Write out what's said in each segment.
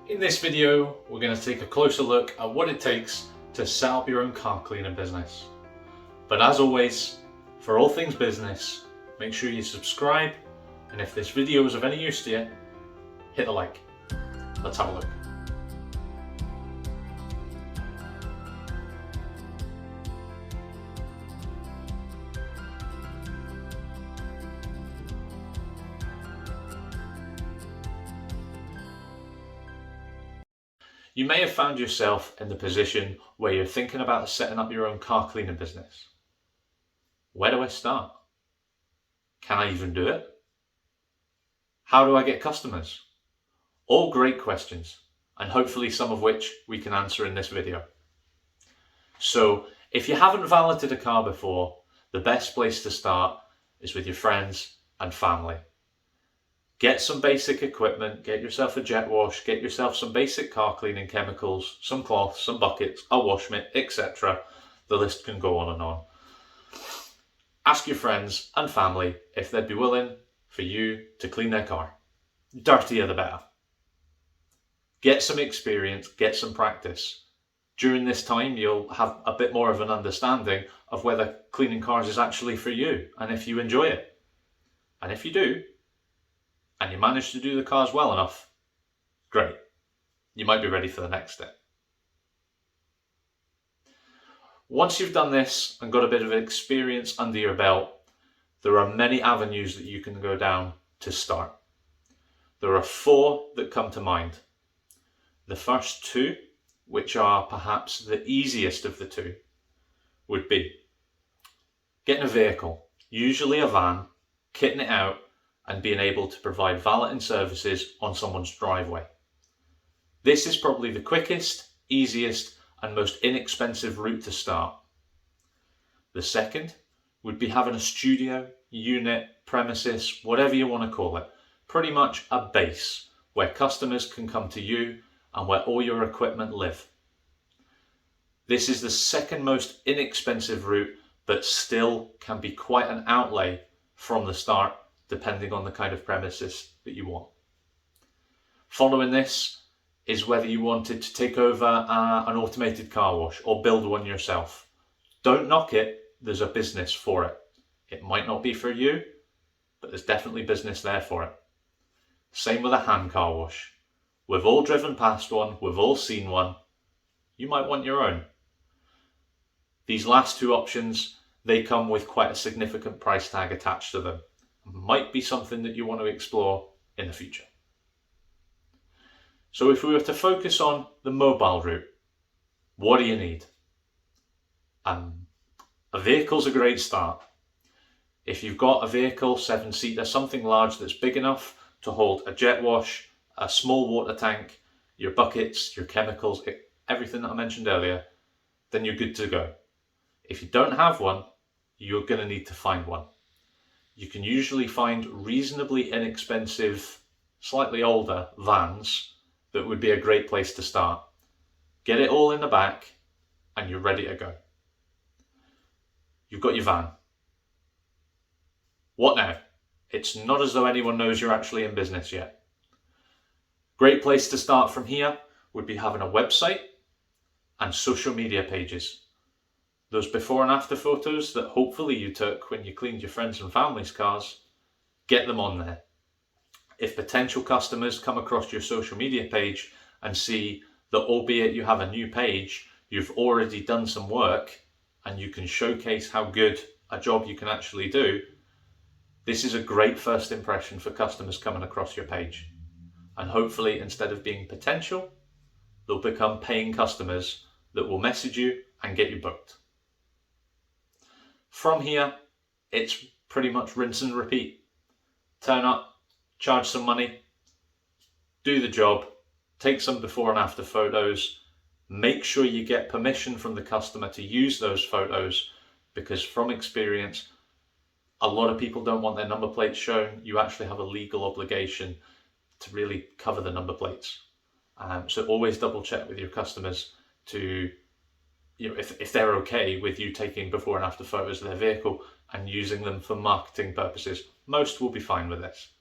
In this video, we're going to take a closer look at what it takes to set up your own car cleaning business. But as always, for all things business, make sure you subscribe, and if this video is of any use to you, hit the like. Let's have a look. You may have found yourself in the position where you're thinking about setting up your own car cleaning business. Where do I start? Can I even do it? How do I get customers? All great questions, and hopefully some of which we can answer in this video. So, if you haven't valeted a car before, the best place to start is with your friends and family. Get some basic equipment, get yourself a jet wash, get yourself some basic car cleaning chemicals, some cloths, some buckets, a wash mitt, etc. The list can go on and on. Ask your friends and family if they'd be willing for you to clean their car. Dirtier the better. Get some experience, get some practice. During this time, you'll have a bit more of an understanding of whether cleaning cars is actually for you and if you enjoy it. And if you do, and you manage to do the cars well enough, great. You might be ready for the next step. Once you've done this and got a bit of experience under your belt, there are many avenues that you can go down to start. There are 4 that come to mind. The first 2, which are perhaps the easiest of the 2, would be getting a vehicle, usually a van, kitting it out, and being able to provide valeting services on someone's driveway. This is probably the quickest, easiest, and most inexpensive route to start. The second would be having a studio, unit, premises, whatever you want to call it, pretty much a base where customers can come to you and where all your equipment live. This is the second most inexpensive route, but still can be quite an outlay from the start, depending on the kind of premises that you want. Following this is whether you wanted to take over an automated car wash or build one yourself. Don't knock it, there's a business for it. It might not be for you, but there's definitely business there for it. Same with a hand car wash. We've all driven past one, we've all seen one. You might want your own. These last 2 options, they come with quite a significant price tag attached to them. Might be something that you want to explore in the future. So if we were to focus on the mobile route, what do you need? A vehicle's a great start. If you've got a vehicle, 7-seater, something large that's big enough to hold a jet wash, a small water tank, your buckets, your chemicals, everything that I mentioned earlier, then you're good to go. If you don't have one, you're going to need to find one. You can usually find reasonably inexpensive, slightly older vans that would be a great place to start. Get it all in the back and you're ready to go. You've got your van. What now? It's not as though anyone knows you're actually in business yet. Great place to start from here would be having a website and social media pages. Those before and after photos that hopefully you took when you cleaned your friends and family's cars, get them on there. If potential customers come across your social media page and see that albeit you have a new page, you've already done some work and you can showcase how good a job you can actually do, this is a great first impression for customers coming across your page. And hopefully, instead of being potential, they'll become paying customers that will message you and get you booked. From here, it's pretty much rinse and repeat. Turn up, charge some money, do the job, take some before and after photos, make sure you get permission from the customer to use those photos, because from experience, a lot of people don't want their number plates shown. You actually have a legal obligation to really cover the number plates. So always double check with your customers to, if they're okay with you taking before and after photos of their vehicle and using them for marketing purposes. Most will be fine with this.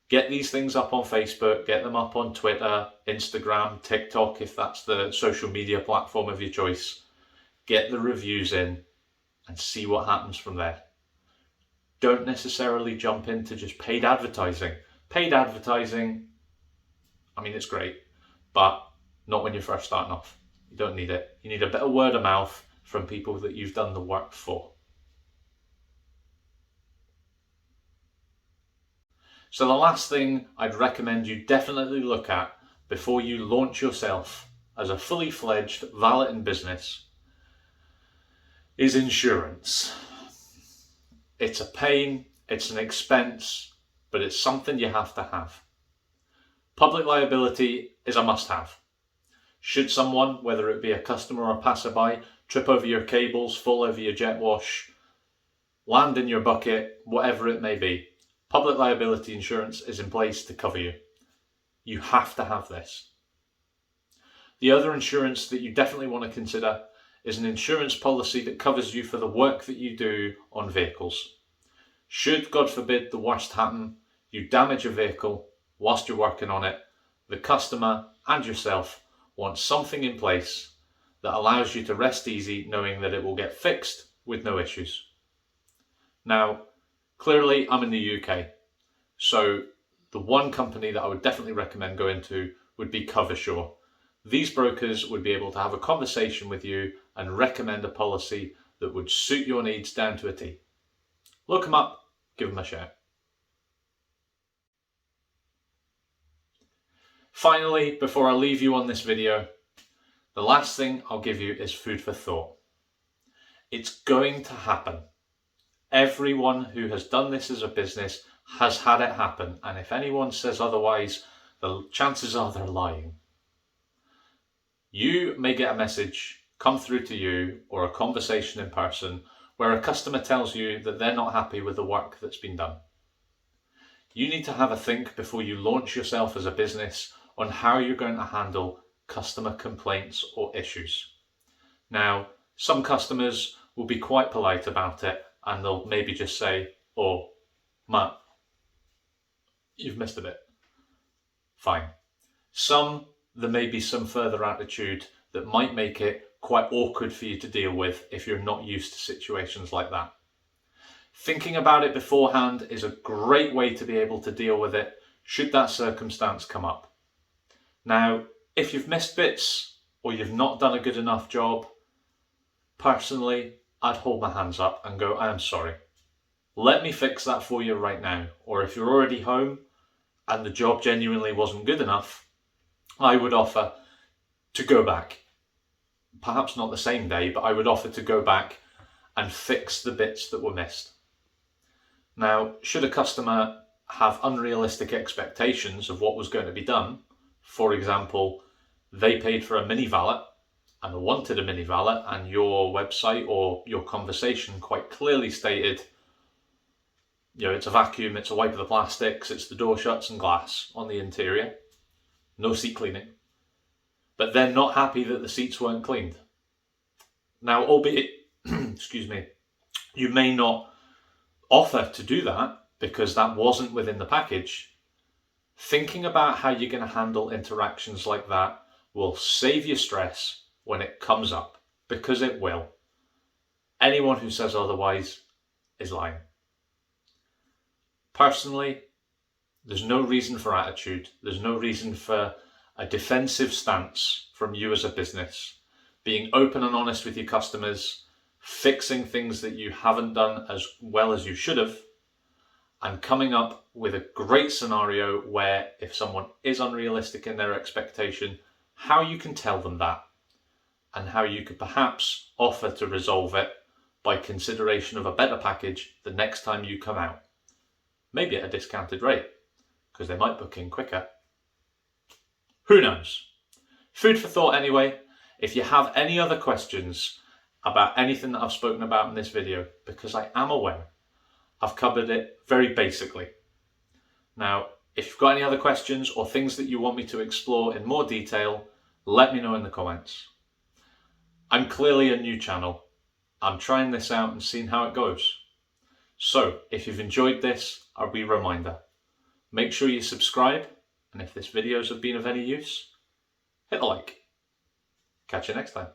Get these things up on Facebook, get them up on Twitter, Instagram, TikTok, if that's the social media platform of your choice. Get the reviews in and see what happens from there. Don't necessarily jump into just paid advertising. Paid advertising, I mean, it's great, but not when you're first starting off. You don't need it. You need a bit of word of mouth from people that you've done the work for. So the last thing I'd recommend you definitely look at before you launch yourself as a fully fledged valeting business is insurance. It's a pain, it's an expense, but it's something you have to have. Public liability is a must-have. Should someone, whether it be a customer or a passerby, trip over your cables, fall over your jet wash, land in your bucket, whatever it may be, public liability insurance is in place to cover you. You have to have this. The other insurance that you definitely want to consider is an insurance policy that covers you for the work that you do on vehicles. Should, God forbid, the worst happen, you damage a vehicle whilst you're working on it, the customer and yourself want something in place that allows you to rest easy knowing that it will get fixed with no issues. Now, clearly I'm in the UK, so the one company that I would definitely recommend going to would be CoverSure. These brokers would be able to have a conversation with you and recommend a policy that would suit your needs down to a T. Look them up, give them a shout. Finally, before I leave you on this video, the last thing I'll give you is food for thought. It's going to happen. Everyone who has done this as a business has had it happen, and if anyone says otherwise, the chances are they're lying. You may get a message come through to you or a conversation in person where a customer tells you that they're not happy with the work that's been done. You need to have a think before you launch yourself as a business on how you're going to handle customer complaints or issues. Now, some customers will be quite polite about it and they'll maybe just say, "Oh, Matt, you've missed a bit." Fine. Some, there may be some further attitude that might make it quite awkward for you to deal with if you're not used to situations like that. Thinking about it beforehand is a great way to be able to deal with it should that circumstance come up. Now, if you've missed bits or you've not done a good enough job, personally, I'd hold my hands up and go, "I am sorry. Let me fix that for you right now." Or if you're already home and the job genuinely wasn't good enough, I would offer to go back. Perhaps not the same day, but I would offer to go back and fix the bits that were missed. Now, should a customer have unrealistic expectations of what was going to be done, for example, they paid for a mini valet and wanted a mini valet, and your website or your conversation quite clearly stated, it's a vacuum, it's a wipe of the plastics, it's the door shuts and glass on the interior, no seat cleaning, but they're not happy that the seats weren't cleaned. Now, albeit, excuse me, you may not offer to do that because that wasn't within the package. Thinking about how you're going to handle interactions like that will save you stress when it comes up, because it will. Anyone who says otherwise is lying. Personally, there's no reason for attitude. There's no reason for a defensive stance from you as a business. Being open and honest with your customers, fixing things that you haven't done as well as you should have, and coming up with a great scenario where if someone is unrealistic in their expectation, how you can tell them that and how you could perhaps offer to resolve it by consideration of a better package the next time you come out. Maybe at a discounted rate, because they might book in quicker. Who knows? Food for thought anyway. If you have any other questions about anything that I've spoken about in this video, because I am aware I've covered it very basically. Now, if you've got any other questions or things that you want me to explore in more detail, let me know in the comments. I'm clearly a new channel. I'm trying this out and seeing how it goes. So, if you've enjoyed this, a wee reminder. Make sure you subscribe, and if this videos have been of any use, hit the like. Catch you next time.